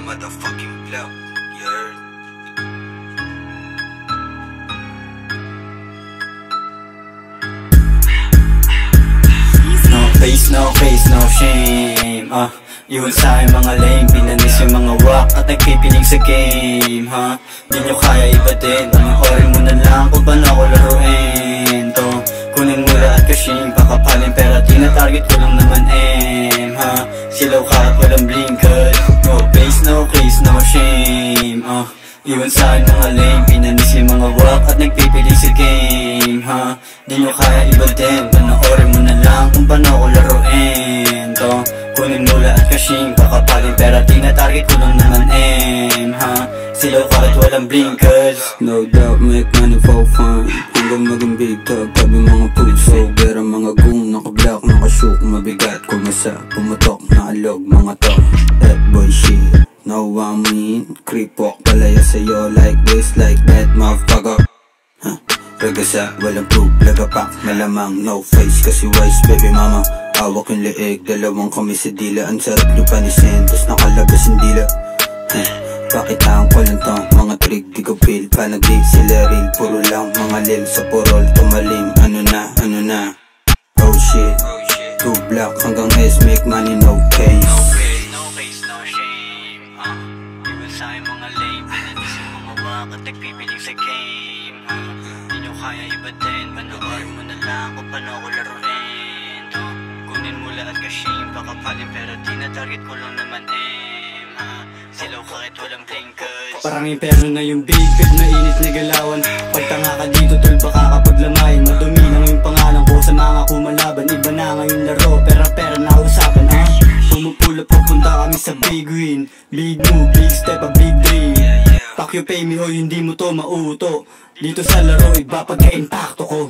motherfucking block. You heard? No face, no face, no shame. Yun sa'kin mga lame, pinanis yung mga wak at nagpipiling sa game. Di nyo kaya iba din, panoorin mo na lang kung paano ako laruin to. Kunin mo lahat kasing pakapalin, pero tina-target ko lang naman aim. Silaw ka at walang blinkers. No face, no case, no shame. Yun sa'kin mga lame, pinanis yung mga wak at nagpipiling sa game. Di nyo kaya iba din, panoorin mo na lang kung paano ako laruin to. Kunin mo lahat kasing kakapalin, pero tina-target ko lang naman aim. Silaw ka at walang blinkers. No doubt, make money for fun. Hanggang maging big talk, tabi mga puso. Pero mga goon, naka-block, naka-shook. Mabigat, kumasa, pumutok, naalog, mga to. That boy shit, know what I mean. Creep walk, palaya sa'yo like this, like that, motherfucker. Ragasa, walang proof, lagapak, malamang, no face. Kasi wise, baby mama. Hawak yung leeg, dalawang kami sa dila. Ang sarap nyo panisin, tas nakalabas yung dila. Pakitaan ko lang to, mga trick di ko feel. Paano di sila real, puro lang mga lil. Sa purol, tumalim, ano na. Oh shit, 2 block hanggang S, make money, no case. No face, no shame. Yun sa'kin mga lame, pinanis yung mga wak at nagpipiling sa game. Di nyo kaya iba din, panoorin mo na lang kung paano ako laruin to. Kunin mo lahat kasing pakapalin, pero tina-target ko lang naman aim. Silaw ka kahit walang blinkers. Parang imperno na yung big bed na init na galawan. Pagtanga ka dito tol, baka kapaglamayin. Madumi lang yung pangalan ko sa mga kumalaban. Iba na ngayon laro, pera na usapan. Pumupula pupunta kami sa big win. Big move, big step, a big dream. Pack you pay me ho, hindi mo to mauto. Dito sa laro, iba pagka-impacto ko.